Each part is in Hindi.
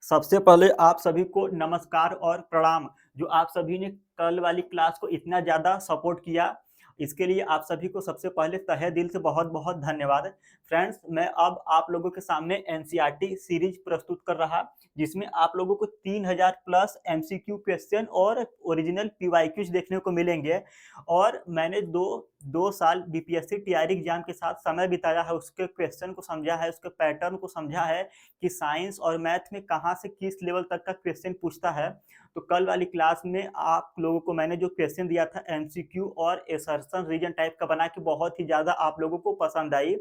सबसे पहले आप सभी को नमस्कार और प्रणाम। जो आप सभी ने कल वाली क्लास को इतना ज़्यादा सपोर्ट किया, इसके लिए आप सभी को सबसे पहले तहे दिल से बहुत-बहुत धन्यवाद। फ्रेंड्स, मैं अब आप लोगों के सामने एनसीईआरटी सीरीज़ प्रस्तुत कर रहा, जिसमें आप लोगों को 3000 प्लस एमसीक्यू क्वेश्चन और ओरिजिनल पीवाईक्यूज़ देखने को मिलेंगे। और मैंने 2 साल बीपीएससी टीआरई एग्ज़ाम के साथ समय बिताया है, उसके क्वेश्चन को समझा है, उसके पैटर्न को समझा है कि साइंस और मैथ में कहाँ से किस लेवल तक का क्वेश्चन पूछता है। तो कल वाली क्लास में आप लोगों को मैंने जो क्वेश्चन दिया था एमसीक्यू और असर्शन रीजन टाइप का बना के बहुत ही ज़्यादा आप लोगों को पसंद आई।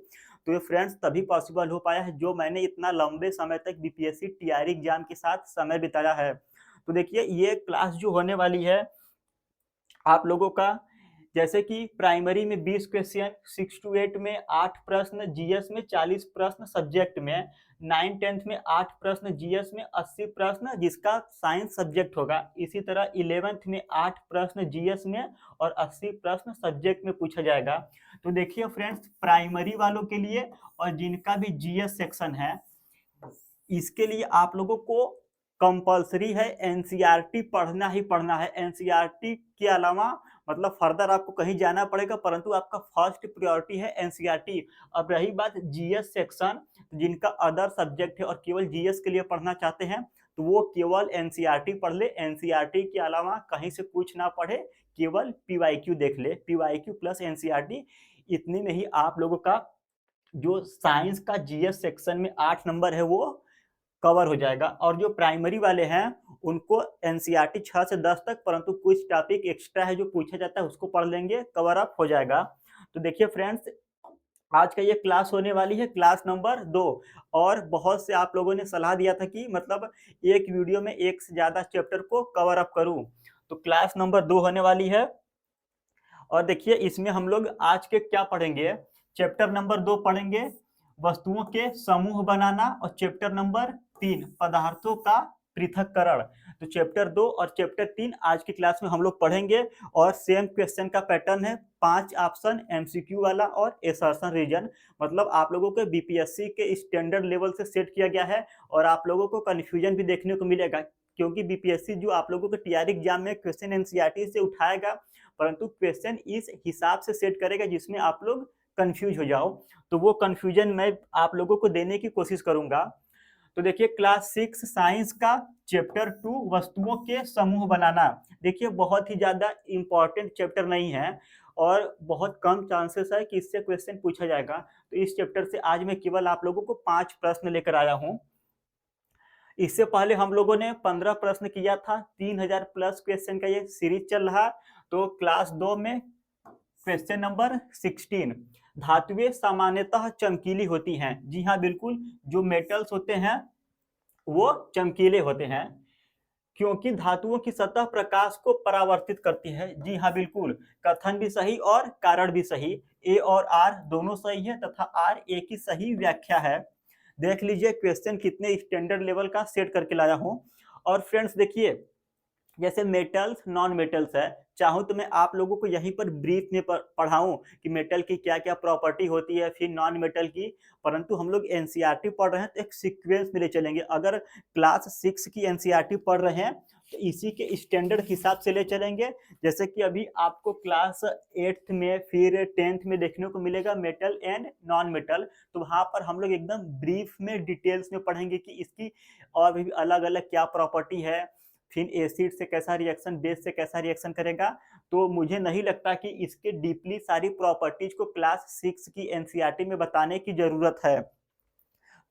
तो ये फ्रेंड्स तभी पॉसिबल हो पाया है जो मैंने इतना लंबे समय तक बीपीएससी टीआरई एग्जाम के साथ समय बिताया है। तो देखिए ये क्लास जो होने वाली है आप लोगों का, जैसे कि प्राइमरी में 20 क्वेश्चन, 6 टू 8 में 8 प्रश्न, जीएस में 40 प्रश्न, सब्जेक्ट में 9-10 में 8 प्रश्न, जीएस में 80 प्रश्न जिसका साइंस सब्जेक्ट होगा। इसी तरह 11th में 8 प्रश्न जीएस में और 80 प्रश्न सब्जेक्ट में पूछा जाएगा। तो देखिए फ्रेंड्स, प्राइमरी वालों के लिए और जिनका भी जीएस सेक्शन है, इसके लिए आप लोगों को कंपल्सरी है एनसीईआरटी पढ़ना ही पढ़ना है। एनसीईआरटी के अलावा मतलब फर्दर आपको कहीं जाना पड़ेगा, परंतु आपका फर्स्ट प्रायोरिटी है एनसीईआरटी। अब रही बात जीएस सेक्शन, जिनका अदर सब्जेक्ट है और केवल जीएस के लिए पढ़ना चाहते हैं, तो वो केवल एनसीईआरटी पढ़ ले। एनसीईआरटी के अलावा कहीं से कुछ ना पढ़े, केवल पीवाईक्यू देख ले। पीवाईक्यू प्लस एनसीईआरटी, इतनी में ही आप लोगों का जो साइंस का जीएस सेक्शन में 8 नंबर है वो कवर हो जाएगा। और जो प्राइमरी वाले हैं उनको एनसीईआरटी 6 से 10 तक, परंतु कुछ टॉपिक एक्स्ट्रा है जो पूछा जाता है उसको पढ़ लेंगे, कवर अप हो जाएगा। तो देखिए फ्रेंड्स, आज का ये क्लास होने वाली है क्लास नंबर 2। और बहुत से आप लोगों ने सलाह दिया था कि मतलब एक वीडियो में एक से ज़्यादा चैप्टर को कवर अप करूं, तो क्लास नंबर 2 होने वाली है। और देखिए इसमें हम लोग आज के क्या पढ़ेंगे, चैप्टर नंबर 2 पढ़ेंगे वस्तुओं के समूह बनाना, और चैप्टर नंबर 3 पदार्थों का पृथक्करण। तो चैप्टर 2 और चैप्टर 3 आज की क्लास में हम लोग पढ़ेंगे। और सेम क्वेश्चन का पैटर्न है, 5 ऑप्शन एमसीक्यू वाला और असर्शन रीजन। मतलब आप लोगों के बीपीएससी के स्टैंडर्ड लेवल से सेट किया गया है और आप लोगों को कंफ्यूजन भी देखने को मिलेगा, क्योंकि बीपीएससी जो आप लोगों के टीआरई एग्जाम में क्वेश्चन एनसीईआरटी से उठाएगा, परंतु क्वेश्चन इस हिसाब से सेट करेगा जिसमें आप लोग कंफ्यूज हो जाओ। तो वो कंफ्यूजन मैं आप लोगों को देने की कोशिश करूंगा। तो देखिए क्लास 6 साइंस का चैप्टर 2 वस्तुओं के समूह बनाना। देखिए बहुत ही ज्यादा इंपॉर्टेंट चैप्टर नहीं है और बहुत कम चांसेस है कि इससे क्वेश्चन पूछा जाएगा। तो इस चैप्टर से आज मैं केवल आप लोगों को 5 प्रश्न लेकर आया हूं। इससे पहले हम लोगों ने 15 प्रश्न किया था, 3000 प्लस क्वेश्चन का ये सीरीज चल रहा। तो क्लास 2 में क्वेश्चन नंबर 16, धातुएं सामान्यतः चमकीली होती हैं। जी हाँ बिल्कुल, जो मेटल्स होते हैं वो चमकीले होते हैं क्योंकि धातुओं की सतह प्रकाश को परावर्तित करती है। जी हाँ बिल्कुल, कथन भी सही और कारण भी सही। ए और आर दोनों सही है तथा आर ए की सही व्याख्या है। देख लीजिए क्वेश्चन कितने स्टैंडर्ड लेवल का सेट करके लाया हूं। और फ्रेंड्स देखिए, जैसे मेटल्स नॉन मेटल्स है, चाहूँ तो मैं आप लोगों को यहीं पर ब्रीफ में पढ़ाऊं कि मेटल की क्या क्या प्रॉपर्टी होती है, फिर नॉन मेटल की। परंतु हम लोग एनसीईआरटी पढ़ रहे हैं तो एक सीक्वेंस में ले चलेंगे। अगर क्लास 6 की एनसीईआरटी पढ़ रहे हैं तो इसी के स्टैंडर्ड हिसाब से ले चलेंगे। जैसे कि अभी आपको क्लास 8th में फिर 10th में देखने को मिलेगा मेटल एंड नॉन मेटल, तो वहां पर हम लोग एकदम ब्रीफ में डिटेल्स में पढ़ेंगे कि इसकी और भी अलग अलग क्या प्रॉपर्टी है, फिर एसिड से कैसा रिएक्शन, बेस से कैसा रिएक्शन करेगा। तो मुझे नहीं लगता कि इसके डीपली सारी प्रॉपर्टीज को क्लास 6 की एनसीईआरटी में बताने की जरूरत है।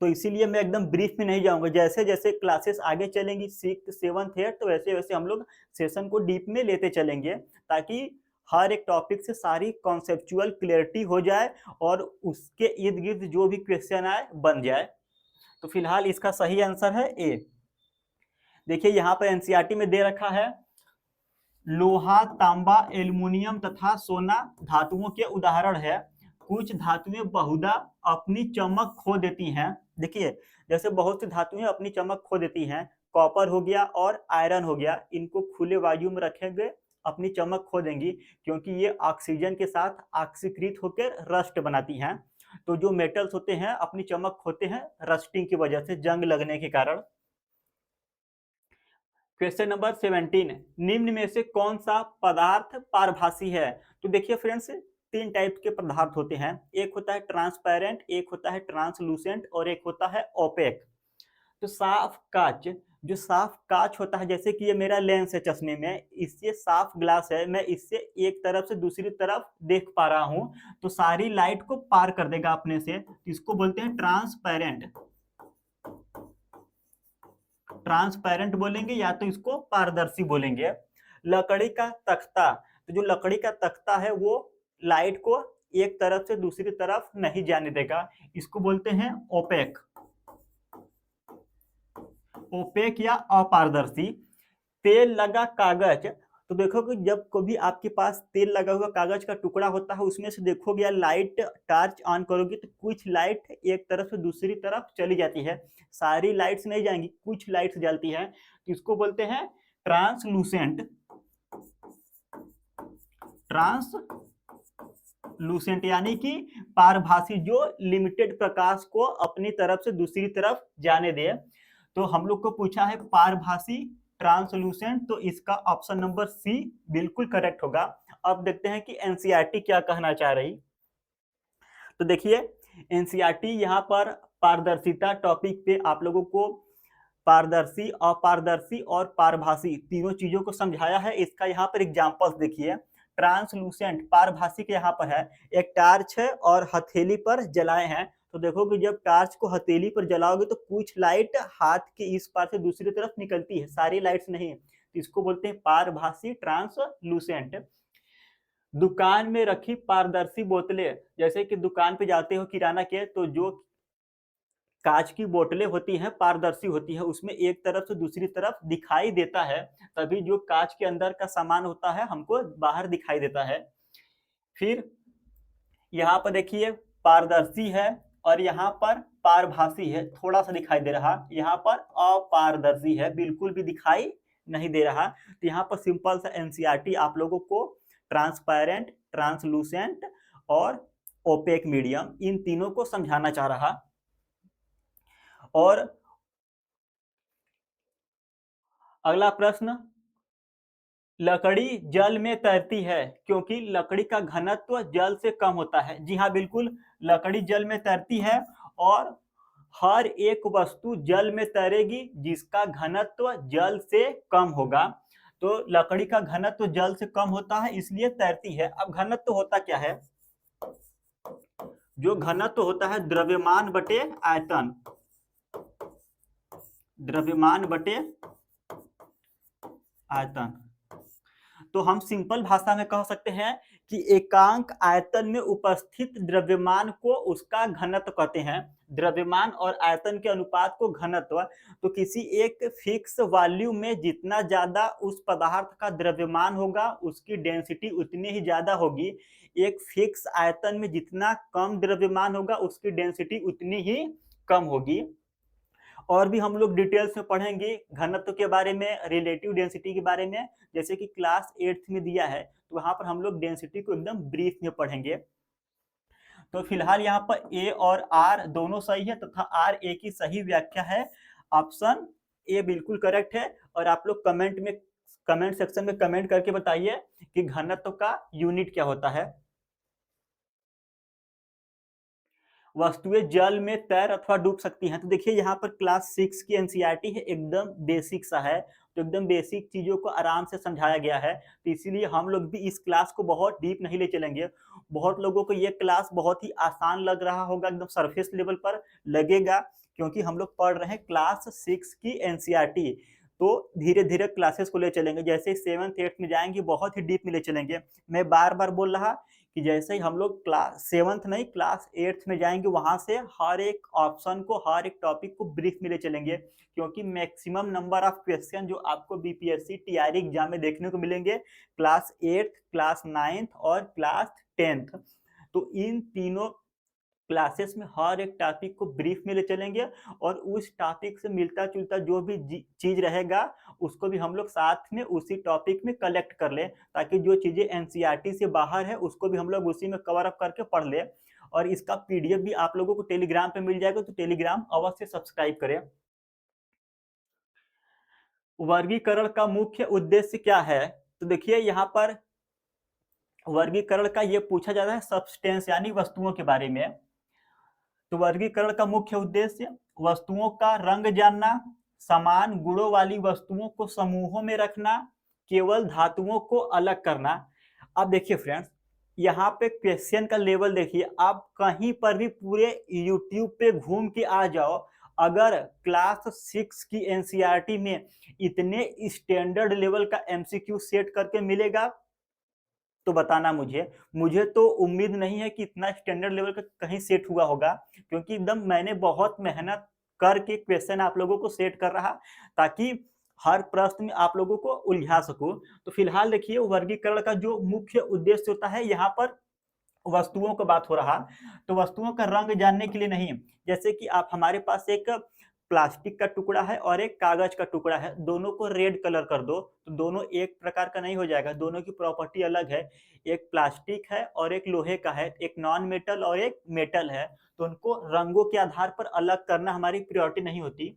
तो इसीलिए मैं एकदम ब्रीफ में नहीं जाऊंगा। जैसे जैसे क्लासेस आगे चलेंगी 6th 7th 8th, तो वैसे वैसे हम लोग सेशन को डीप में लेते चलेंगे, ताकि हर एक टॉपिक से सारी कॉन्सेप्चुअल क्लियरिटी हो जाए और उसके इर्द गिर्द जो भी क्वेश्चन आए बन जाए। तो फिलहाल इसका सही आंसर है ए। देखिए यहाँ पर एनसीईआरटी में दे रखा है, लोहा, तांबा, एल्युमिनियम तथा सोना धातुओं के उदाहरण है। कुछ धातुएं बहुधा अपनी चमक खो देती हैं। देखिए जैसे बहुत सी धातुएं अपनी चमक खो देती हैं, कॉपर हो गया और आयरन हो गया, इनको खुले वायु में रखेंगे अपनी चमक खो देंगी, क्योंकि ये ऑक्सीजन के साथ ऑक्सीकृत होकर रस्ट बनाती हैं। तो जो मेटल्स होते हैं अपनी चमक खोते हैं रस्टिंग की वजह से, जंग लगने के कारण। क्वेश्चन नंबर 17, निम्न में से कौन सा पदार्थ पारभासी है? तो देखिए फ्रेंड्स, तीन टाइप के पदार्थ होते हैं, एक होता है ट्रांसपेरेंट, एक होता है ट्रांसलूसेंट और एक होता है ओपेक। तो साफ कांच, जो साफ कांच होता है, जैसे कि ये मेरा लेंस है चश्मे में, इससे साफ ग्लास है, मैं इससे एक तरफ से दूसरी तरफ देख पा रहा हूं, तो सारी लाइट को पार कर देगा अपने से, तो इसको बोलते हैं ट्रांसपेरेंट। ट्रांसपेरेंट बोलेंगे या तो इसको पारदर्शी बोलेंगे। लकड़ी का तख्ता, तो जो लकड़ी का तख्ता है वो लाइट को एक तरफ से दूसरी तरफ नहीं जाने देगा, इसको बोलते हैं ओपेक। ओपेक या अपारदर्शी। तेल लगा कागज, तो देखो कि जब कभी आपके पास तेल लगा हुआ कागज का टुकड़ा होता है, उसमें से देखोगे या लाइट टॉर्च ऑन करोगे तो कुछ लाइट एक तरफ से दूसरी तरफ चली जाती है, सारी लाइट्स नहीं जाएंगी, कुछ लाइट्स जलती है, तो इसको बोलते हैं ट्रांसलूसेंट। ट्रांसलूसेंट यानी कि पारभासी, जो लिमिटेड प्रकाश को अपनी तरफ से दूसरी तरफ जाने दे। तो हम लोग को पूछा है पारभासी, ट्रांसलूसेंट, तो इसका ऑप्शन नंबर सी बिल्कुल करेक्ट होगा। अब देखते हैं कि एनसीईआरटी क्या कहना चाह रही। तो देखिए, एनसीईआरटी यहाँ पर पारदर्शिता टॉपिक पे आप लोगों को पारदर्शी, अपारदर्शी और पारभासी तीनों चीजों को समझाया है। इसका यहाँ पर एग्जांपल्स देखिए। ट्रांसलूसेंट, पारभासी के यहाँ पर है, एक टार्च है और हथेली पर जलाए हैं, तो देखो कि जब टार्च को हथेली पर जलाओगे तो कुछ लाइट हाथ के इस पार से दूसरी तरफ निकलती है, सारी लाइट्स नहीं, तो इसको बोलते हैं पारभासी, ट्रांसलूसेंट। दुकान में रखी पारदर्शी बोतलें, जैसे कि दुकान पे जाते हो किराना के, तो जो कांच की बोतलें होती हैं पारदर्शी होती है, उसमें एक तरफ से दूसरी तरफ दिखाई देता है, तभी जो कांच के अंदर का सामान होता है हमको बाहर दिखाई देता है। फिर यहाँ पर देखिए पारदर्शी है और यहाँ पर पारभासी है, थोड़ा सा दिखाई दे रहा, यहाँ पर अपारदर्शी है, बिल्कुल भी दिखाई नहीं दे रहा। तो यहाँ पर सिंपल सा एनसीईआरटी आप लोगों को ट्रांसपेरेंट, ट्रांसलूसेंट और ओपेक मीडियम, इन तीनों को समझाना चाह रहा। और अगला प्रश्न, लकड़ी जल में तैरती है क्योंकि लकड़ी का घनत्व जल से कम होता है। जी हाँ, बिल्कुल, लकड़ी जल में तैरती है और हर एक वस्तु जल में तैरेगी जिसका घनत्व जल से कम होगा। तो लकड़ी का घनत्व जल से कम होता है इसलिए तैरती है। अब घनत्व होता क्या है? जो घनत्व होता है द्रव्यमान बटे आयतन, द्रव्यमान बटे आयतन। तो हम सिंपल भाषा में कह सकते हैं कि एकांक आयतन में उपस्थित द्रव्यमान को उसका घनत्व कहते हैं। द्रव्यमान और आयतन के अनुपात को घनत्व। तो किसी एक फिक्स वॉल्यूम में जितना ज्यादा उस पदार्थ का द्रव्यमान होगा उसकी डेंसिटी उतनी ही ज्यादा होगी, एक फिक्स आयतन में जितना कम द्रव्यमान होगा उसकी डेंसिटी उतनी ही कम होगी। और भी हम लोग डिटेल्स में पढ़ेंगे घनत्व के बारे में, रिलेटिव डेंसिटी के बारे में, जैसे कि क्लास 8th में दिया है, तो वहां पर हम लोग डेंसिटी को एकदम ब्रीफ में पढ़ेंगे। तो फिलहाल यहाँ पर ए और आर दोनों सही है तथा आर ए की सही व्याख्या है, ऑप्शन ए बिल्कुल करेक्ट है। और आप लोग कमेंट सेक्शन में कमेंट करके बताइए कि घनत्व का यूनिट क्या होता है। वस्तुएं जल में तैर अथवा डूब सकती हैं, तो देखिए यहाँ पर क्लास 6 की एनसीईआरटी है, एकदम बेसिक सा है, तो एकदम बेसिक चीजों को आराम से समझाया गया है, तो इसीलिए हम लोग भी इस क्लास को बहुत डीप नहीं ले चलेंगे। बहुत लोगों को ये क्लास बहुत ही आसान लग रहा होगा, एकदम सरफेस लेवल पर लगेगा, क्योंकि हम लोग पढ़ रहे हैं क्लास 6 की एनसीईआरटी। तो धीरे धीरे क्लासेस को ले चलेंगे, जैसे 7th 8th में जाएंगे बहुत ही डीप में ले चलेंगे। मैं बार बार बोल रहा कि जैसे ही हम लोग क्लास 7th नहीं क्लास 8th में जाएंगे, वहां से हर एक ऑप्शन को, हर एक टॉपिक को ब्रीफ में ले चलेंगे, क्योंकि मैक्सिमम नंबर ऑफ क्वेश्चन जो आपको बीपीएससी टीआरई एग्जाम में देखने को मिलेंगे क्लास 8th, क्लास 9th और क्लास 10th। तो इन तीनों क्लासेस में हर एक टॉपिक को ब्रीफ में ले चलेंगे और उस टॉपिक से मिलता जुलता जो भी चीज रहेगा उसको भी हम लोग साथ में उसी टॉपिक में कलेक्ट कर ले, ताकि जो चीजें एनसीईआरटी से बाहर है उसको भी हम लोग उसी में कवर अप करके पढ़ ले। और इसका पीडीएफ भी आप लोगों को टेलीग्राम पे मिल जाएगा, तो टेलीग्राम अवश्य सब्सक्राइब करें। वर्गीकरण का मुख्य उद्देश्य क्या है? तो देखिए यहाँ पर वर्गीकरण का ये पूछा जा रहा है सब्सटेंस यानी वस्तुओं के बारे में। तो वर्गीकरण का मुख्य उद्देश्य वस्तुओं का रंग जानना, समान गुणों वाली वस्तुओं को समूहों में रखना, केवल धातुओं को अलग करना। अब देखिए फ्रेंड्स, यहाँ पे क्वेश्चन का लेवल देखिए, आप कहीं पर भी पूरे यूट्यूब पे घूम के आ जाओ, अगर क्लास 6 की एनसीईआरटी में इतने स्टैंडर्ड लेवल का एमसीक्यू सेट करके मिलेगा तो बताना मुझे। मुझे तो उम्मीद नहीं है कि इतना स्टैंडर्ड लेवल का कहीं सेट हुआ होगा, क्योंकि एकदम मैंने बहुत मेहनत करके क्वेश्चन आप लोगों को सेट कर रहा, ताकि हर प्रश्न में आप लोगों को उलझा सकूँ। तो फिलहाल देखिए वर्गीकरण का जो मुख्य उद्देश्य होता है, यहाँ पर वस्तुओं का बात हो रहा, तो वस्तुओं का रंग जानने के लिए नहीं। जैसे कि आप हमारे पास एक प्लास्टिक का टुकड़ा है और एक कागज का टुकड़ा है, दोनों को रेड कलर कर दो तो दोनों एक प्रकार का नहीं हो जाएगा, दोनों की प्रॉपर्टी अलग है। एक प्लास्टिक है और एक लोहे का है, एक नॉन मेटल और एक मेटल है, तो उनको रंगों के आधार पर अलग करना हमारी प्रायोरिटी नहीं होती।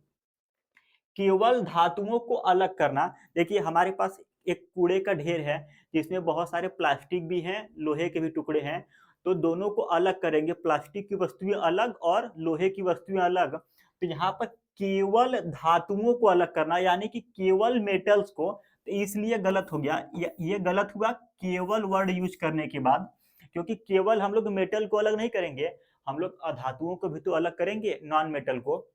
केवल धातुओं को अलग करना। देखिए हमारे पास एक कूड़े का ढेर है जिसमें बहुत सारे प्लास्टिक भी हैं, लोहे के भी टुकड़े हैं, तो दोनों को अलग करेंगे, प्लास्टिक की वस्तुएं अलग और लोहे की वस्तुएं अलग। तो यहाँ पर केवल धातुओं को अलग करना यानी कि केवल मेटल्स को, तो इसलिए गलत हो गया, ये गलत हुआ केवल वर्ड यूज करने के बाद, क्योंकि केवल हम लोग मेटल को अलग नहीं करेंगे, हम लोग अधातुओं को भी तो अलग करेंगे, नॉन मेटल को।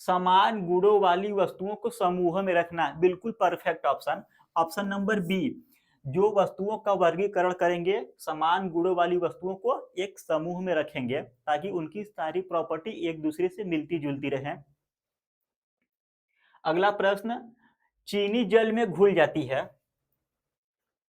समान गुणों वाली वस्तुओं को समूह में रखना, बिल्कुल perfect option. Option number B, जो वस्तुओं का वर्गीकरण करेंगे समान गुणों वाली वस्तुओं को एक समूह में रखेंगे ताकि उनकी सारी प्रॉपर्टी एक दूसरे से मिलती जुलती रहे। अगला प्रश्न, चीनी जल में घुल जाती है।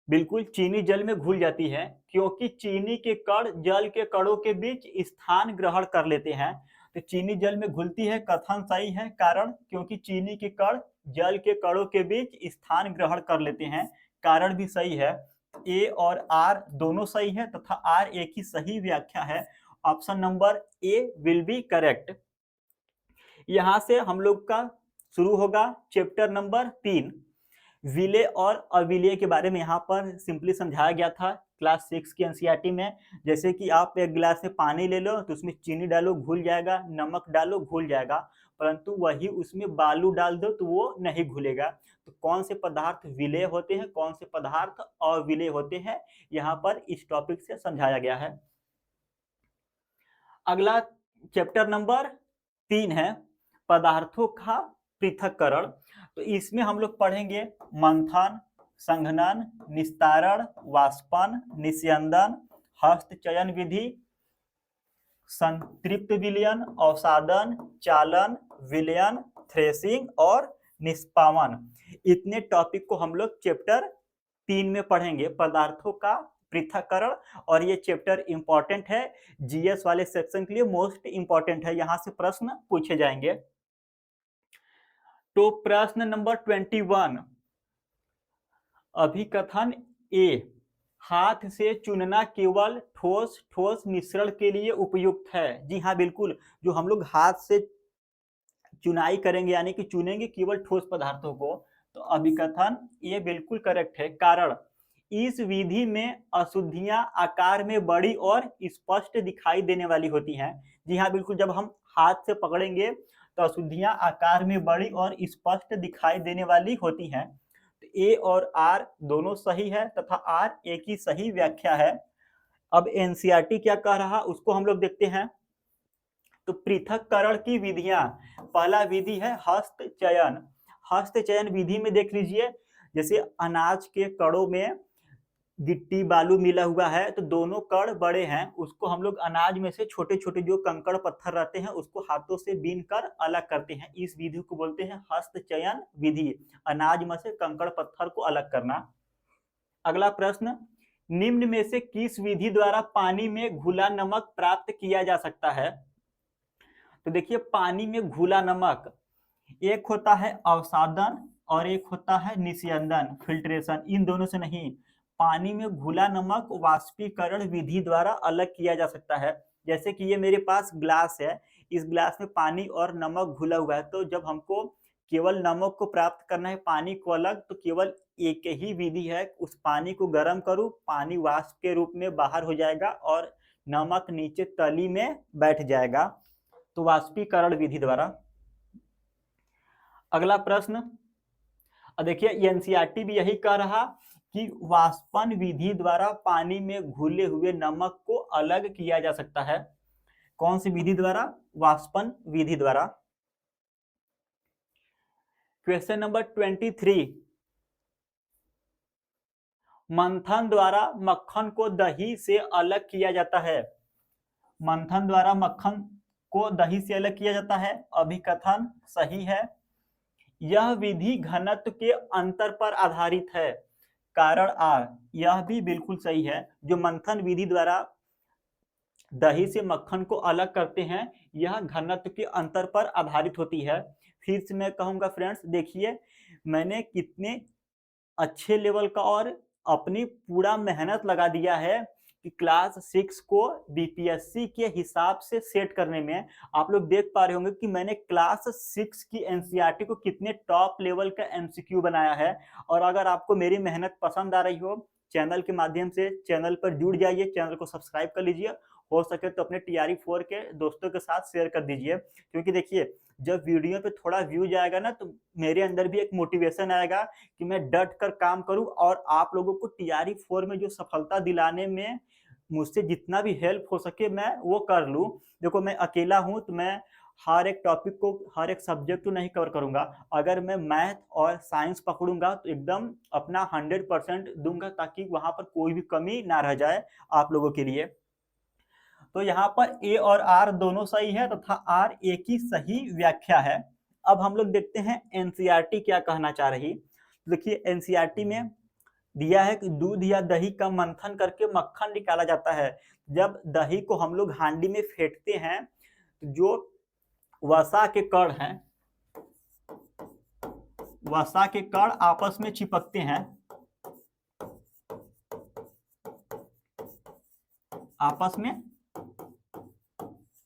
बिल्कुल चीनी जल में घुल जाती है क्योंकि चीनी के कण जल के कणों के बीच स्थान ग्रहण कर लेते हैं। तो चीनी जल में घुलती है, कथन सही है, कारण क्योंकि चीनी के कण जल के कणों के बीच स्थान ग्रहण कर लेते हैं, कारण भी सही है। ए और आर दोनों सही है तथा आर एक ही सही व्याख्या है। Option number A will be correct. यहां से हम लोग का शुरू होगा चैप्टर नंबर 3। विलेय और अविलेय के बारे में यहाँ पर सिंपली समझाया गया था क्लास 6 की एनसीईआरटी में। जैसे कि आप एक गिलास में पानी ले लो तो उसमें चीनी डालो घुल जाएगा, नमक डालो घुल जाएगा, परंतु वही उसमें बालू डाल दो तो वो नहीं घुलेगा। तो कौन से पदार्थ विलेय होते हैं, कौन से पदार्थ अविलेय होते हैं, यहाँ पर इस टॉपिक से समझाया गया है। अगला चैप्टर नंबर 3 है पदार्थों का पृथक्करण। तो इसमें हम लोग पढ़ेंगे मंथन, संघनन, निस्तारण, वाष्पन, निस्यंदन, हस्तचयन विधि, संतृप्त विलयन, अवसादन, चालन, विलयन, थ्रेसिंग और निष्पावन। इतने टॉपिक को हम लोग चैप्टर 3 में पढ़ेंगे, पदार्थों का पृथक्करण। और ये चैप्टर इंपॉर्टेंट है, जीएस वाले सेक्शन के लिए मोस्ट इंपॉर्टेंट है, यहां से प्रश्न पूछे जाएंगे। तो प्रश्न नंबर 21, अभिकथन ए, हाथ से चुनना केवल ठोस ठोस मिश्रण के लिए उपयुक्त है। जी हाँ बिल्कुल, जो हम लोग हाथ से चुनाई करेंगे यानी कि चुनेंगे केवल ठोस पदार्थों को, तो अभिकथन ये बिल्कुल करेक्ट है। कारण, इस विधि में अशुद्धियां आकार में बड़ी और स्पष्ट दिखाई देने वाली होती हैं। जी हाँ बिल्कुल, जब हम हाथ से पकड़ेंगे तो अशुद्धियां आकार में बड़ी और स्पष्ट दिखाई देने वाली होती हैं। तो ए और आर दोनों सही है तथा आर एक ही सही व्याख्या है। अब एनसीईआरटी क्या कह रहा उसको हम लोग देखते हैं। तो पृथक्करण की विधियां, पहला विधि है हस्तचयन। हस्तचयन विधि में देख लीजिए, जैसे अनाज के कणों में गिट्टी बालू मिला हुआ है तो दोनों कण बड़े हैं, उसको हम लोग अनाज में से छोटे छोटे जो कंकड़ पत्थर रहते हैं उसको हाथों से बीन कर अलग करते हैं, इस विधि को बोलते हैं हस्तचयन विधि, अनाज में से कंकड़ पत्थर को अलग करना। अगला प्रश्न, निम्न में से किस विधि द्वारा पानी में घुला नमक प्राप्त किया जा सकता है। तो देखिए पानी में घुला नमक, एक होता है अवसादन और एक होता है निस्यंदन फिल्ट्रेशन, इन दोनों से नहीं। पानी में घुला नमक वाष्पीकरण विधि द्वारा अलग किया जा सकता है। जैसे कि ये मेरे पास ग्लास है, इस ग्लास में पानी और नमक घुला हुआ है, तो जब हमको केवल नमक को प्राप्त करना है, पानी को अलग, तो केवल एक ही विधि है, उस पानी को गर्म करूँ, पानी वाष्प के रूप में बाहर हो जाएगा और नमक नीचे तली में बैठ जाएगा, तो वाष्पीकरण विधि द्वारा। अगला प्रश्न, देखिए एनसीईआरटी भी यही कह रहा कि वाष्पन विधि द्वारा पानी में घुले हुए नमक को अलग किया जा सकता है। कौन सी विधि द्वारा? वाष्पन विधि द्वारा। क्वेश्चन नंबर 23, मंथन द्वारा मक्खन को दही से अलग किया जाता है। मंथन द्वारा मक्खन को दही से अलग किया जाता है। अभिकथन सही है। यह विधि घनत्व के अंतर पर आधारित है। कारण आर, यह भी बिल्कुल सही है। जो मंथन विधि द्वारा दही से मक्खन को अलग करते हैं, यह घनत्व के अंतर पर आधारित होती है। फिर से मैं कहूंगा फ्रेंड्स, देखिए मैंने कितने अच्छे लेवल का और अपनी पूरा मेहनत लगा दिया है कि क्लास 6 को बीपीएससी के हिसाब से सेट करने में। आप लोग देख पा रहे होंगे कि मैंने क्लास 6 की एनसीईआरटी को कितने टॉप लेवल का एमसीक्यू बनाया है। और अगर आपको मेरी मेहनत पसंद आ रही हो, चैनल के माध्यम से चैनल पर जुड़ जाइए, चैनल को सब्सक्राइब कर लीजिए, हो सके तो अपने टीआरई 4 के दोस्तों के साथ शेयर कर दीजिए। क्योंकि देखिए जब वीडियो पे थोड़ा व्यू जाएगा ना, तो मेरे अंदर भी एक मोटिवेशन आएगा कि मैं डट कर काम करूं और आप लोगों को टीआरई 4 में जो सफलता दिलाने में मुझसे जितना भी हेल्प हो सके मैं वो कर लूं। देखो मैं अकेला हूं, तो मैं हर एक टॉपिक को, हर एक सब्जेक्ट को नहीं कवर करूंगा। अगर मैं मैथ और साइंस पकड़ूंगा तो एकदम अपना 100% दूंगा, ताकि वहां पर कोई भी कमी ना रह जाए आप लोगों के लिए। तो यहाँ पर ए और आर दोनों सही है तथा आर ए की सही व्याख्या है। अब हम लोग देखते हैं एनसीईआरटी क्या कहना चाह रही। देखिए एनसीईआरटी में दिया है कि दूध या दही का मंथन करके मक्खन निकाला जाता है। जब दही को हम लोग हांडी में फेंटते हैं, तो जो वसा के कण हैं, वसा के कण आपस में चिपकते हैं, आपस में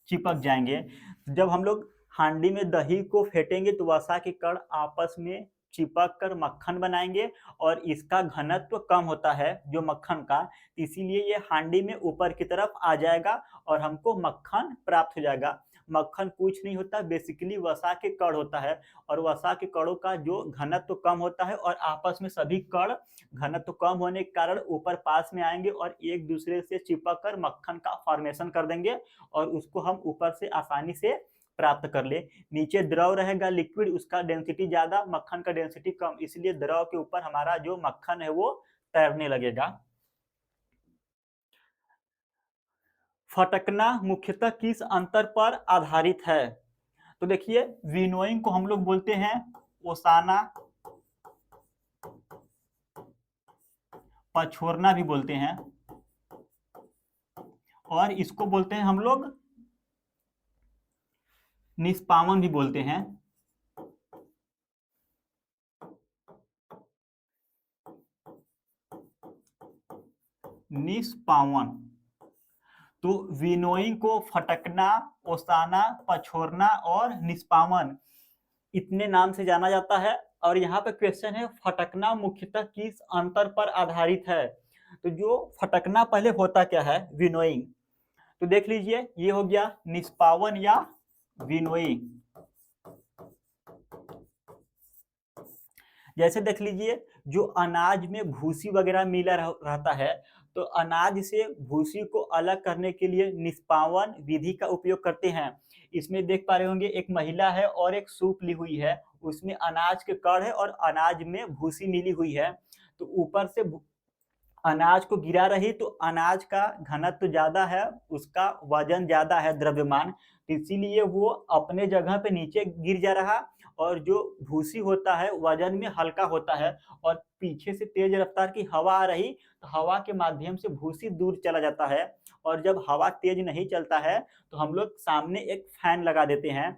चिपक जाएंगे। जब हम लोग हांडी में दही को फेंटेंगे तो वसा के कण आपस में चिपक कर मक्खन बनाएंगे और इसका घनत्व कम होता है जो मक्खन का, इसीलिए ये हांडी में ऊपर की तरफ आ जाएगा और हमको मक्खन प्राप्त हो जाएगा। मक्खन कुछ नहीं होता, बेसिकली वसा के कण होता है और वसा के कणों का जो घनत्व कम होता है और आपस में सभी कण घनत्व कम होने के कारण ऊपर पास में आएंगे और एक दूसरे से चिपक कर मक्खन का फॉर्मेशन कर देंगे और उसको हम ऊपर से आसानी से प्राप्त कर ले। नीचे द्रव रहेगा लिक्विड, उसका डेंसिटी ज्यादा, मक्खन का डेंसिटी कम, इसलिए द्रव के ऊपर हमारा जो मक्खन है वो तैरने लगेगा। फटकना मुख्यतः किस अंतर पर आधारित है? तो देखिए विनोइंग को हम लोग बोलते हैं ओसाना, पछोरना भी बोलते हैं, और इसको बोलते हैं हम लोग निष्पावन भी बोलते हैं। निष्पावन। तो विनोइंग को फटकना, ओसाना, पछोरना और निष्पावन इतने नाम से जाना जाता है। और यहाँ पे क्वेश्चन है फटकना मुख्यतः किस अंतर पर आधारित है? तो जो फटकना पहले होता क्या है? विनोइंग। तो देख लीजिए ये हो गया निष्पावन या विनोइंग। जैसे देख लीजिए जो अनाज में भूसी वगैरह मिला रहता है, तो अनाज से भूसी को अलग करने के लिए निष्पावन विधि का उपयोग करते हैं। इसमें देख पा रहे होंगे एक महिला है और एक सूप ली हुई है, उसमें अनाज के कण है और अनाज में भूसी मिली हुई है। तो ऊपर से अनाज को गिरा रही तो अनाज का घनत्व ज्यादा है, उसका वजन ज्यादा है, द्रव्यमान, इसीलिए वो अपने जगह पे नीचे गिर जा रहा। और जो भूसी होता है वजन में हल्का होता है और पीछे से तेज रफ्तार की हवा आ रही तो हवा के माध्यम से भूसी दूर चला जाता है। और जब हवा तेज नहीं चलता है तो हम लोग सामने एक फैन लगा देते हैं,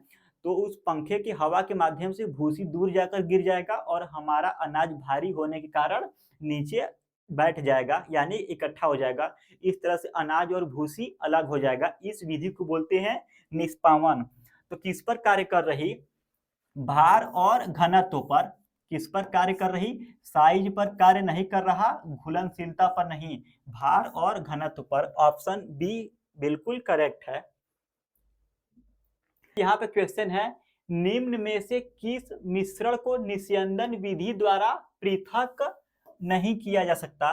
तो उस पंखे की हवा के माध्यम से भूसी दूर जाकर गिर जाएगा और हमारा अनाज भारी होने के कारण नीचे बैठ जाएगा, यानी इकट्ठा हो जाएगा। इस तरह से अनाज और भूसी अलग हो जाएगा। इस विधि को बोलते हैं निष्पावन। तो किस पर कार्य कर रही? भार और घनत्व पर, किस पर कार्य कर रही, साइज पर कार्य नहीं कर रहा, घुलनशीलता पर नहीं, भार और घनत्व पर। ऑप्शन बी बिल्कुल करेक्ट है। यहाँ पे क्वेश्चन है, निम्न में से किस मिश्रण को निस्यंदन विधि द्वारा पृथक नहीं किया जा सकता।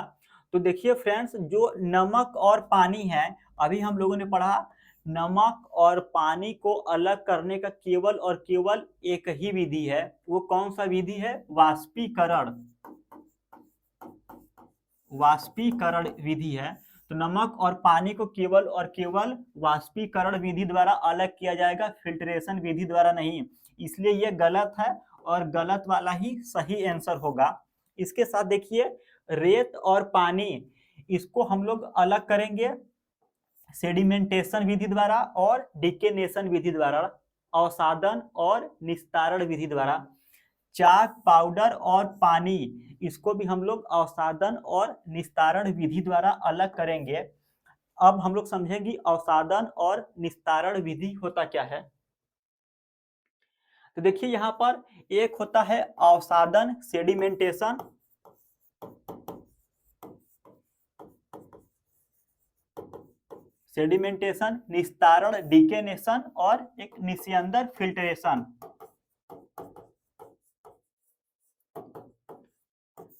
तो देखिए फ्रेंड्स, जो नमक और पानी है, अभी हम लोगों ने पढ़ा नमक और पानी को अलग करने का केवल और केवल एक ही विधि है। वो कौन सा विधि है, वाष्पीकरण। वाष्पीकरण विधि है। तो नमक और पानी को केवल और केवल वाष्पीकरण विधि द्वारा अलग किया जाएगा, फिल्ट्रेशन विधि द्वारा नहीं। इसलिए ये गलत है और गलत वाला ही सही आंसर होगा। इसके साथ देखिए, रेत और पानी, इसको हम लोग अलग करेंगे सेडिमेंटेशन विधि द्वारा और डिकेनेशन विधि द्वारा, अवसादन और निस्तारण विधि द्वारा। चाक, पाउडर और पानी, इसको भी हम लोग अवसादन और निस्तारण विधि द्वारा अलग करेंगे। अब हम लोग समझेंगे अवसादन और निस्तारण विधि होता क्या है। तो देखिए यहाँ पर एक होता है अवसादन सेडिमेंटेशन, सेडिमेंटेशन, निस्तारण डिकेनेशन और एक निस्यंदन फिल्ट्रेशन।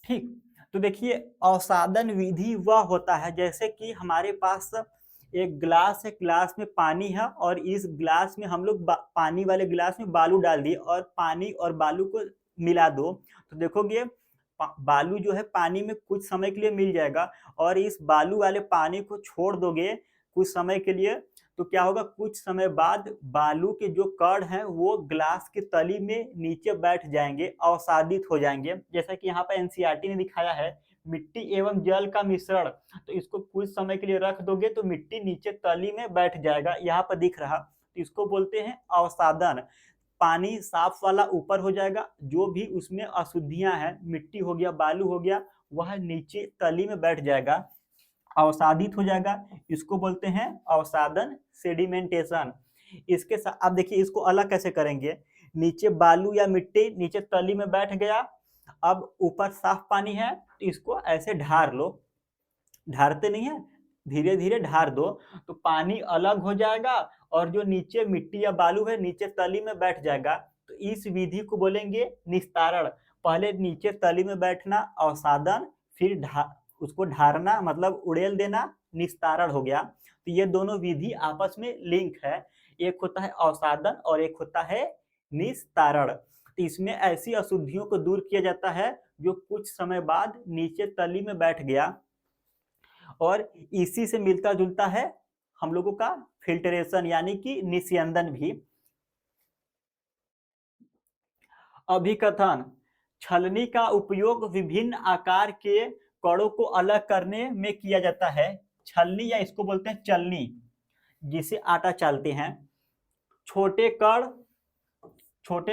ठीक, तो देखिए अवसादन विधि वह होता है जैसे कि हमारे पास एक गिलास है, गिलास में पानी है और इस गिलास में हम लोग पानी वाले गिलास में बालू डाल दिए और पानी और बालू को मिला दो, तो देखोगे बालू जो है पानी में कुछ समय के लिए मिल जाएगा और इस बालू वाले पानी को छोड़ दोगे कुछ समय के लिए, तो क्या होगा, कुछ समय बाद बालू के जो कण हैं वो ग्लास की तली में नीचे बैठ जाएंगे, अवसादित हो जाएंगे। जैसा कि यहाँ पर एनसीईआरटी ने दिखाया है, मिट्टी एवं जल का मिश्रण, तो इसको कुछ समय के लिए रख दोगे तो मिट्टी नीचे तली में बैठ जाएगा, यहाँ पर दिख रहा, तो इसको बोलते हैं अवसादन। पानी साफ वाला ऊपर हो जाएगा, जो भी उसमें अशुद्धियां हैं, मिट्टी हो गया, बालू हो गया, वह नीचे तली में बैठ जाएगा, अवसादित हो जाएगा, इसको बोलते हैं अवसादन सेडिमेंटेशन। इसके साथ अब देखिए इसको अलग कैसे करेंगे, नीचे बालू या मिट्टी नीचे तली में बैठ गया, अब ऊपर साफ पानी है, तो इसको ऐसे ढार लो, ढारते नहीं है, धीरे धीरे ढार दो, तो पानी अलग हो जाएगा और जो नीचे मिट्टी या बालू है नीचे तली में बैठ जाएगा, तो इस विधि को बोलेंगे निस्तारण। पहले नीचे तली में बैठना अवसादन, फिर उसको ढारना मतलब उड़ेल देना, निस्तारण हो गया। तो ये दोनों विधि आपस में लिंक है, एक होता है अवसादन और एक होता है निस्तारण। तो इसमें ऐसी अशुद्धियों को दूर किया जाता है जो कुछ समय बाद नीचे तली में बैठ गया, और इसी से मिलता जुलता है हम लोगों का फिल्टरेशन यानी कि निस्यंदन भी। अभिकथन, छलनी का उपयोग विभिन्न आकार के कणों को अलग करने में किया जाता है। छलनी या इसको बोलते हैं चलनी, जिसे आटा चालते हैं। छोटे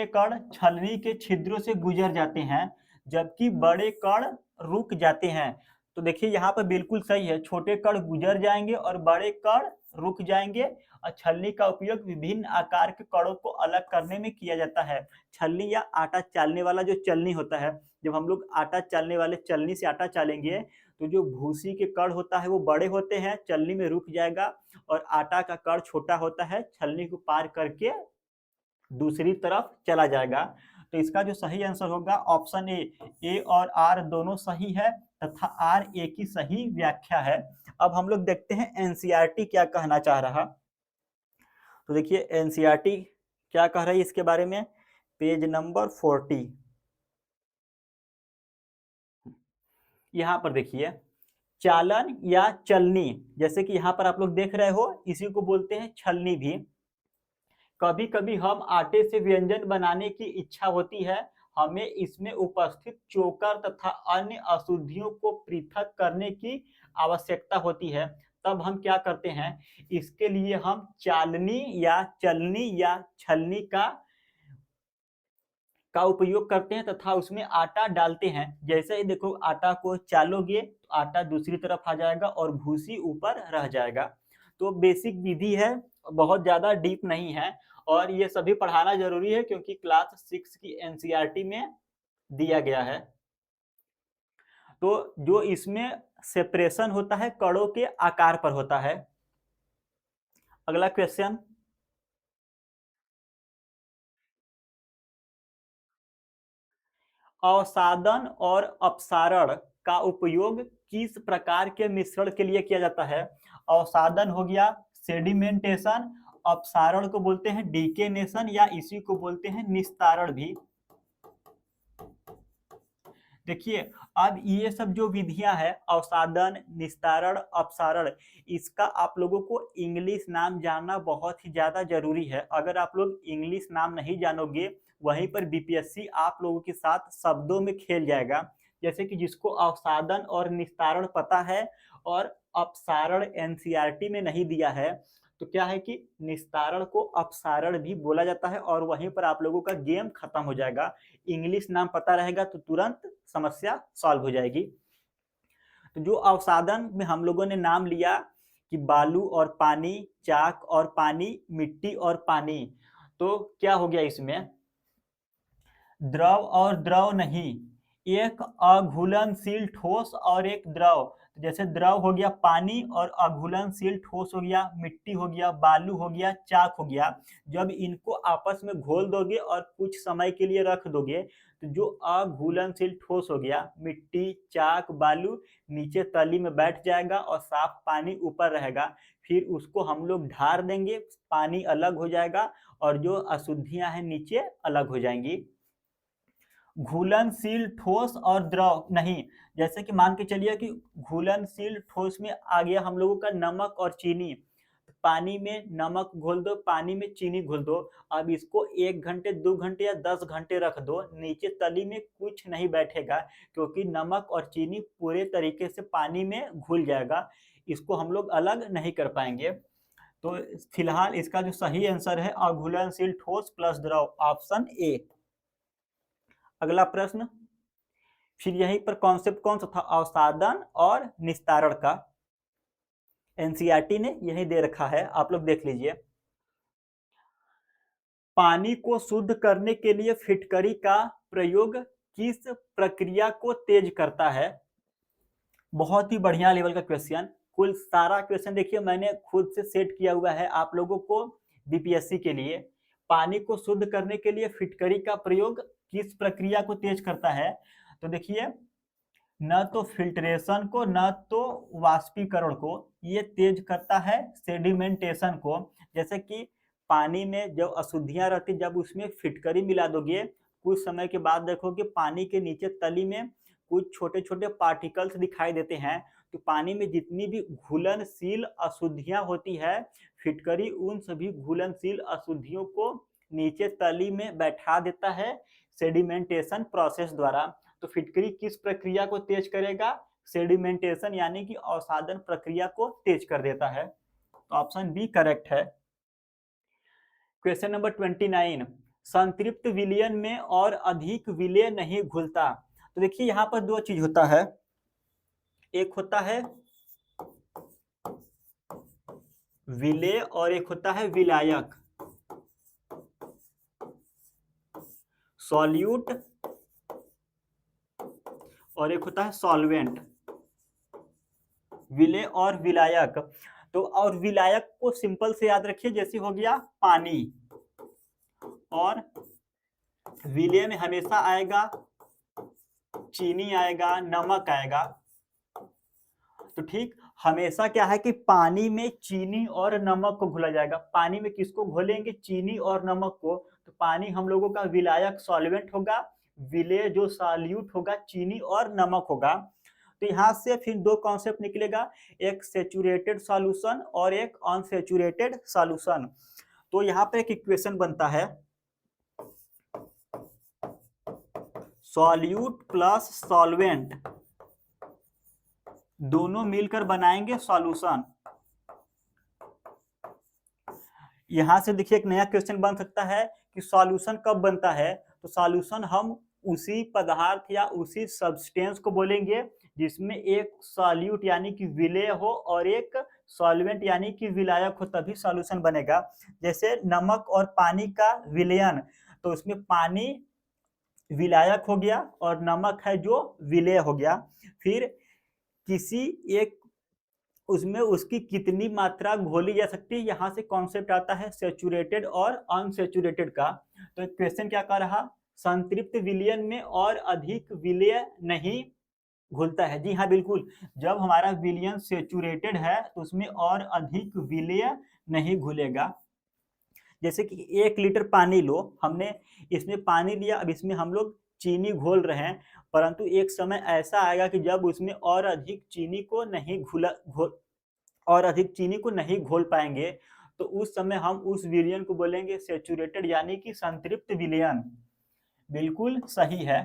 कण छलनी के छिद्रों से गुजर जाते हैं जबकि बड़े कण रुक जाते हैं। तो देखिए यहाँ पर बिल्कुल सही है, छोटे कण गुजर जाएंगे और बड़े कण रुक जाएंगे, और छलनी का उपयोग विभिन्न आकार के कणों को अलग करने में किया जाता है। छलनी या आटा चालने वाला जो चलनी होता है, जब हम लोग आटा चालने वाले चलनी से आटा चालेंगे तो जो भूसी के कण होता है वो बड़े होते हैं, चलनी में रुक जाएगा, और आटा का कण छोटा होता है, छलनी को पार करके दूसरी तरफ चला जाएगा। तो इसका जो सही आंसर होगा ऑप्शन ए और आर दोनों सही है तथा आर ए की सही व्याख्या है। अब हम लोग देखते हैं एनसीईआरटी क्या कहना चाह रहा। तो देखिए एनसीईआरटी क्या कह रही है इसके बारे में, पेज नंबर 40। यहाँ पर देखिए, चालन या चलनी, जैसे कि यहाँ पर आप लोग देख रहे हो, इसी को बोलते हैं छलनी भी। कभी कभी हम आटे से व्यंजन बनाने की इच्छा होती है, हमें इसमें उपस्थित चोकर तथा अन्य अशुद्धियों को पृथक करने की आवश्यकता होती है, तब हम क्या करते हैं, इसके लिए हम चालनी या चलनी या छलनी का उपयोग करते हैं तथा उसमें आटा डालते हैं। जैसे ही देखो आटा को चालोगे तो आटा दूसरी तरफ आ जाएगा और भूसी ऊपर रह जाएगा। तो बेसिक विधि है, बहुत ज़्यादा डीप नहीं है। और ये सभी पढ़ाना जरूरी है क्योंकि क्लास 6 की एनसीईआरटी में दिया गया है। तो जो इसमें सेपरेशन होता है कणों के आकार पर होता है। अगला क्वेश्चन, अवसादन और अपसारण का उपयोग किस प्रकार के मिश्रण के लिए किया जाता है? अवसादन हो गया सेडिमेंटेशन, अपसारण को बोलते हैं डीकेनेशन या इसी को बोलते हैं निस्तारण भी। देखिए, अब ये सब जो विधियां हैं अवसादन, निस्तारण, अपसारण, इसका आप लोगों को इंग्लिश नाम जानना बहुत ही ज्यादा जरूरी है। अगर आप लोग इंग्लिश नाम नहीं जानोगे वहीं पर बीपीएससी आप लोगों के साथ शब्दों में खेल जाएगा। जैसे कि जिसको अवसादन और निस्तारण पता है और अपसारण एनसीईआरटी में नहीं दिया है, तो क्या है कि निस्तारण को अपसारण भी बोला जाता है और वहीं पर आप लोगों का गेम खत्म हो जाएगा। इंग्लिश नाम पता रहेगा तो तुरंत समस्या सॉल्व हो जाएगी। तो जो अवसादन में हम लोगों ने नाम लिया कि बालू और पानी, चाक और पानी, मिट्टी और पानी, तो क्या हो गया इसमें? द्रव और द्रव नहीं, एक अघुलनशील ठोस और एक द्रव। जैसे द्रव हो गया पानी और अघुलनशील ठोस हो गया मिट्टी हो गया, बालू हो गया, चाक हो गया। जब इनको आपस में घोल दोगे और कुछ समय के लिए रख दोगे तो जो अघुलनशील ठोस हो गया मिट्टी, चाक, बालू नीचे तली में बैठ जाएगा और साफ पानी ऊपर रहेगा। फिर उसको हम लोग ढार देंगे, पानी अलग हो जाएगा और जो अशुद्धियां हैं नीचे अलग हो जाएंगी। घुलनशील ठोस और द्रव नहीं, जैसे कि मान के चलिए कि घुलनशील ठोस में आ गया हम लोगों का नमक और चीनी। पानी में नमक घोल दो, पानी में चीनी घोल दो। अब इसको 1 घंटे 2 घंटे या 10 घंटे रख दो, नीचे तली में कुछ नहीं बैठेगा क्योंकि नमक और चीनी पूरे तरीके से पानी में घुल जाएगा। इसको हम लोग अलग नहीं कर पाएंगे। तो फिलहाल इसका जो सही आंसर है अघुलनशील ठोस प्लस द्रव, ऑप्शन ए। अगला प्रश्न, फिर यहीं पर कॉन्सेप्ट कौन सा था? अवसादन और निस्तारण का। एनसीईआरटी ने यही दे रखा है, आप लोग देख लीजिए। पानी को शुद्ध करने के लिए फिटकरी का प्रयोग किस प्रक्रिया को तेज करता है? बहुत ही बढ़िया लेवल का क्वेश्चन। कुल सारा क्वेश्चन देखिए मैंने खुद से सेट किया हुआ है आप लोगों को बीपीएससी के लिए। पानी को शुद्ध करने के लिए फिटकरी का प्रयोग किस प्रक्रिया को तेज करता है? तो देखिए, न तो फिल्ट्रेशन को न तो वाष्पीकरण को, ये तेज करता है सेडिमेंटेशन को। जैसे कि पानी में जब अशुद्धियां रहती, जब उसमें फिटकरी मिला दोगे कुछ समय के बाद देखोगे पानी के नीचे तली में कुछ छोटे छोटे पार्टिकल्स दिखाई देते हैं। तो पानी में जितनी भी घुलनशील अशुद्धियां होती है, फिटकरी उन सभी घुलनशील अशुद्धियों को नीचे तली में बैठा देता है सेडिमेंटेशन प्रोसेस द्वारा। तो फिटकरी किस प्रक्रिया को तेज करेगा? सेडिमेंटेशन यानी कि अवसादन प्रक्रिया को तेज कर देता है। तो ऑप्शन बी करेक्ट है। क्वेश्चन नंबर 29, संतृप्त विलयन में और अधिक विलय नहीं घुलता। तो देखिए यहां पर दो चीज होता है, एक होता है विलेय और एक होता है विलायक। सॉल्यूट और एक होता है सॉल्वेंट। विलेय और विलायक। तो और विलायक को सिंपल से याद रखिए, जैसे हो गया पानी, और विलेय में हमेशा आएगा चीनी आएगा, नमक आएगा। तो ठीक हमेशा क्या है कि पानी में चीनी और नमक को घोला जाएगा। पानी में किसको घोलेंगे? चीनी और नमक को। तो पानी हम लोगों का विलायक सॉल्वेंट होगा, विलेय जो सॉल्यूट होगा चीनी और नमक होगा। तो यहाँ से फिर दो कॉन्सेप्ट निकलेगा, एक सेचुरेटेड सॉल्यूशन और एक अनसेचुरेटेड सॉल्यूशन। तो यहाँ पे एक इक्वेशन बनता है, सॉल्यूट प्लस सॉल्वेंट दोनों मिलकर बनाएंगे सॉल्यूशन। यहां से देखिए एक नया क्वेश्चन बन सकता है कि सॉल्यूशन कब बनता है? तो सॉल्यूशन हम उसी पदार्थ या उसी सब्सटेंस को बोलेंगे जिसमें एक सॉल्यूट यानी कि विलेय हो और एक सॉल्वेंट यानी कि विलायक हो, तभी सॉल्यूशन बनेगा। जैसे नमक और पानी का विलयन, तो उसमें पानी विलायक हो गया और नमक है जो विलेय हो गया। फिर किसी एक उसमें उसकी कितनी मात्रा घोली जा सकती है, यहाँ से कॉन्सेप्ट आता है सैचुरेटेड और अनसैचुरेटेड का। तो क्वेश्चन क्या कह रहा, संतृप्त विलयन में और अधिक विलेय नहीं घुलता है। जी हाँ बिल्कुल, जब हमारा विलयन सैचुरेटेड है तो उसमें और अधिक विलेय नहीं घुलेगा। जैसे कि 1 लीटर पानी लो, हमने इसमें पानी लिया, अब इसमें हम लोग चीनी घोल रहे हैं, परंतु एक समय ऐसा आएगा कि जब उसमें और अधिक चीनी को नहीं घोल पाएंगे, तो उस समय हम उस विलयन को बोलेंगे सैचुरेटेड यानी कि संतृप्त विलयन। बिल्कुल सही है।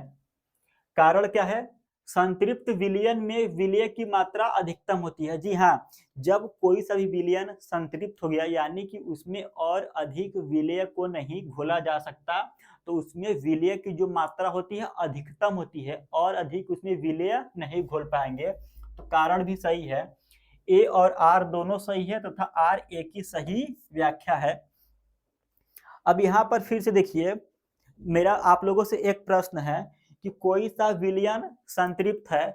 कारण क्या है, संतृप्त विलयन में विलेय की मात्रा अधिकतम होती है। जी हाँ, जब कोई सा भी विलयन संतृप्त हो गया यानी कि उसमें और अधिक विलेय को नहीं घोला जा सकता, तो उसमें विलेय की जो मात्रा होती है अधिकतम होती है, और अधिक उसमें विलेय नहीं घोल पाएंगे। तो कारण भी सही है, ए और आर दोनों सही है तथा आर ए की सही व्याख्या है। अब यहाँ पर फिर से देखिए, मेरा आप लोगों से एक प्रश्न है कि कोई सा विलयन संतृप्त है,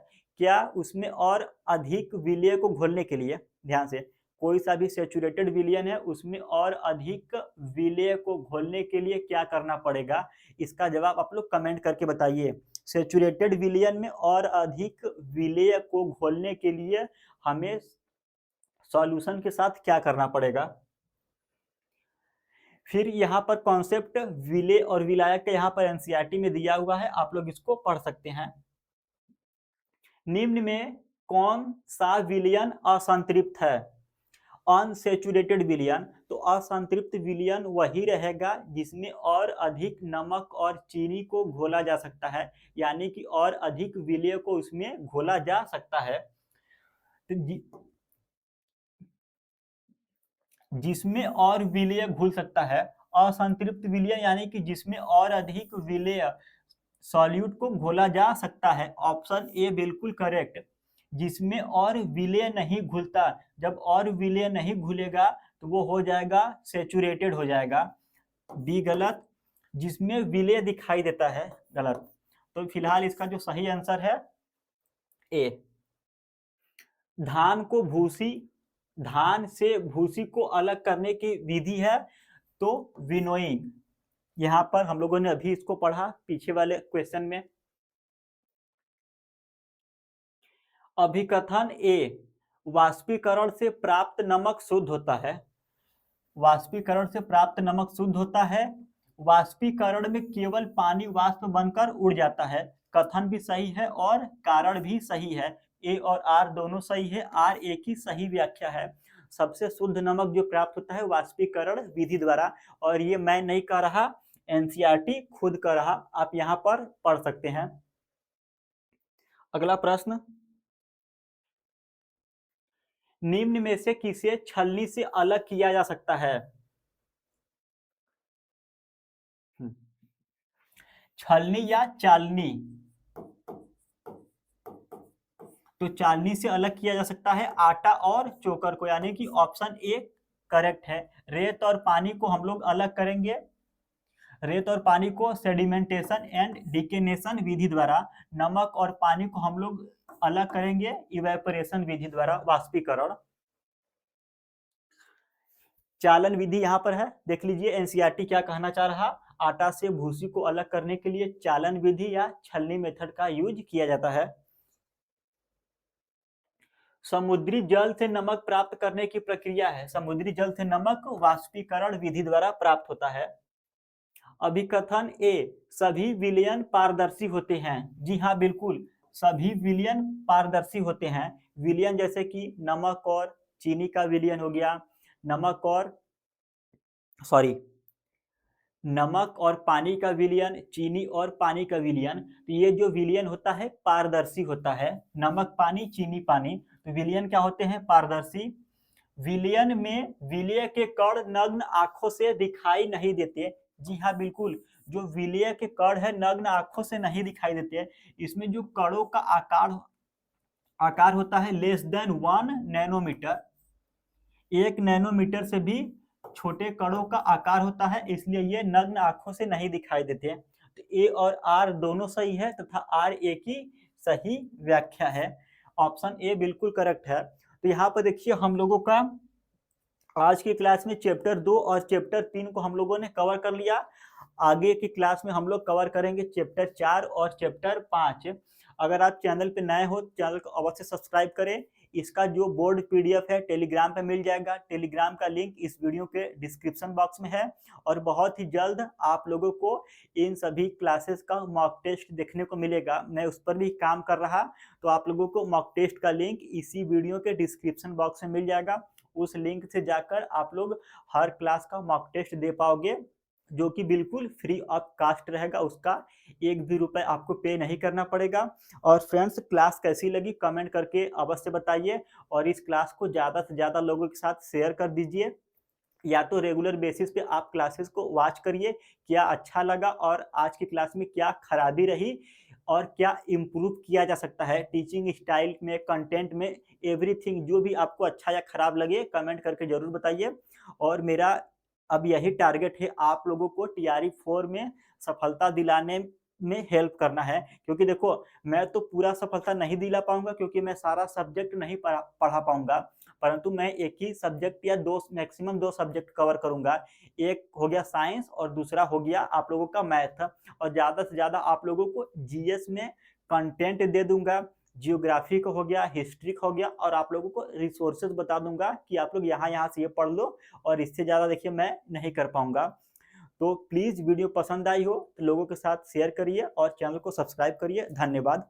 क्या उसमें और अधिक विलेय को घोलने के लिए, ध्यान से, कोई सा भी सैचुरेटेड विलयन है उसमें और अधिक विलेय को घोलने के लिए क्या करना पड़ेगा? इसका जवाब आप लोग कमेंट करके बताइए। सैचुरेटेड विलयन में और अधिक विलेय को घोलने के लिए हमें सॉल्यूशन के साथ क्या करना पड़ेगा? फिर यहाँ पर कॉन्सेप्ट विलेय और विलायक का यहाँ पर एनसीईआरटी में दिया हुआ है, आप लोग इसको पढ़ सकते हैं। निम्न में कौन सा विलयन असंतृप्त है? अनसैचुरेटेड विलयन। तो असंतृप्त विलयन वही रहेगा जिसमें और अधिक नमक और चीनी को घोला जा सकता है, यानी कि और अधिक विलेय को उसमें घोला जा सकता है। तो जिसमें और विलेय घुल सकता है, असंतृप्त विलय यानी कि जिसमें और अधिक विलेय सॉल्यूट को घोला जा सकता है। ऑप्शन ए बिल्कुल करेक्ट, जिसमें और विलेय नहीं घुलता। जब और विलेय नहीं घुलेगा तो वो हो जाएगा सैचुरेटेड हो जाएगा। बी गलत, जिसमें विलेय दिखाई देता है गलत। तो फिलहाल इसका जो सही आंसर है ए। धान से भूसी को अलग करने की विधि है तो विनोइंग। यहाँ पर हम लोगों ने अभी इसको पढ़ा पीछे वाले क्वेश्चन में। अभिकथन ए, वाष्पीकरण से प्राप्त नमक शुद्ध होता है। वाष्पीकरण से प्राप्त नमक शुद्ध होता है। वाष्पीकरण में केवल पानी वाष्प बनकर उड़ जाता है। कथन भी सही है और कारण भी सही है। ए और आर दोनों सही है, आर ए की सही व्याख्या है। सबसे शुद्ध नमक जो प्राप्त होता है वाष्पीकरण विधि द्वारा, और ये मैं नहीं कह रहा, एनसीईआरटी खुद कह रहा, आप यहाँ पर पढ़ सकते हैं। अगला प्रश्न, निम्न में से किसे छलनी से अलग किया जा सकता है? छलनी या चालनी? तो चालनी से अलग किया जा सकता है आटा और चोकर को, यानी कि ऑप्शन ए करेक्ट है। रेत और पानी को हम लोग अलग करेंगे, रेत और पानी को सेडिमेंटेशन एंड डिकेनेशन विधि द्वारा। नमक और पानी को हम लोग अलग करेंगे इवेपोरेशन विधि द्वारा, वाष्पीकरण। चालन विधि यहाँ पर है, देख लीजिए एनसीईआरटी क्या कहना चाह रहा। आटा से भूसी को अलग करने के लिए चालन विधि या छलनी मेथड का यूज किया जाता है। समुद्री जल से नमक प्राप्त करने की प्रक्रिया है। समुद्री जल से नमक वाष्पीकरण विधि द्वारा प्राप्त होता है। अभिकथन ए, सभी विलयन पारदर्शी होते हैं। जी हाँ बिल्कुल, सभी विलयन पारदर्शी होते हैं। विलयन जैसे कि नमक और चीनी का विलयन हो गया, नमक और पानी का विलयन, चीनी और पानी का विलयन। तो ये जो विलयन होता है पारदर्शी होता है, नमक पानी चीनी पानी। तो विलयन क्या होते हैं? पारदर्शी। विलयन में विलेय के कण नग्न आंखों से दिखाई नहीं देते, जी हाँ, बिल्कुल। जो विलेय के कण है नग्न आँखों से नहीं दिखाई देते हैं। इसमें जो कणों का आकार होता है लेस देन 1 नैनोमीटर। 1 नैनोमीटर से भी छोटे कणों का आकार होता है, इसलिए ये नग्न आँखों से नहीं दिखाई देते हैं। तो ए और आर दोनों सही है तथा आर ए की सही व्याख्या है। ऑप्शन ए बिल्कुल करेक्ट है। तो यहाँ पर देखिए हम लोगों का आज की क्लास में चैप्टर 2 और चैप्टर 3 को हम लोगों ने कवर कर लिया। आगे की क्लास में हम लोग कवर करेंगे चैप्टर 4 और चैप्टर 5। अगर आप चैनल पे नए हो, चैनल को अवश्य सब्सक्राइब करें। इसका जो बोर्ड पीडीएफ है टेलीग्राम पे मिल जाएगा। टेलीग्राम का लिंक इस वीडियो के डिस्क्रिप्शन बॉक्स में है और बहुत ही जल्द आप लोगों को इन सभी क्लासेस का मॉक टेस्ट देखने को मिलेगा। मैं उस पर भी काम कर रहा, तो आप लोगों को मॉक टेस्ट का लिंक इसी वीडियो के डिस्क्रिप्शन बॉक्स में मिल जाएगा। उस लिंक से जाकर आप लोग हर क्लास का मॉक टेस्ट दे पाओगे, जो कि बिल्कुल फ्री ऑफ कास्ट रहेगा। उसका एक भी रुपए आपको पे नहीं करना पड़ेगा। और फ्रेंड्स, क्लास कैसी लगी कमेंट करके अवश्य बताइए और इस क्लास को ज़्यादा से ज़्यादा लोगों के साथ शेयर कर दीजिए। या तो रेगुलर बेसिस पे आप क्लासेस को वॉच करिए, क्या अच्छा लगा और आज की क्लास में क्या खराबी रही और क्या इम्प्रूव किया जा सकता है टीचिंग स्टाइल में, कंटेंट में, एवरीथिंग। जो भी आपको अच्छा या खराब लगे कमेंट करके ज़रूर बताइए। और मेरा अब यही टारगेट है आप लोगों को टीआरई 4 में सफलता दिलाने में हेल्प करना है, क्योंकि देखो मैं तो पूरा सफलता नहीं दिला पाऊंगा क्योंकि मैं सारा सब्जेक्ट नहीं पढ़ा पाऊंगा, परंतु मैं एक ही सब्जेक्ट या दो, मैक्सिमम 2 सब्जेक्ट कवर करूंगा। एक हो गया साइंस और दूसरा हो गया आप लोगों का मैथ। और ज़्यादा से ज़्यादा आप लोगों को जीएस में कंटेंट दे दूंगा, जियोग्राफी का हो गया, हिस्ट्री का हो गया, और आप लोगों को रिसोर्सेज बता दूंगा कि आप लोग यहाँ से ये पढ़ लो। और इससे ज़्यादा देखिए मैं नहीं कर पाऊंगा। तो प्लीज़ वीडियो पसंद आई हो तो लोगों के साथ शेयर करिए और चैनल को सब्सक्राइब करिए। धन्यवाद।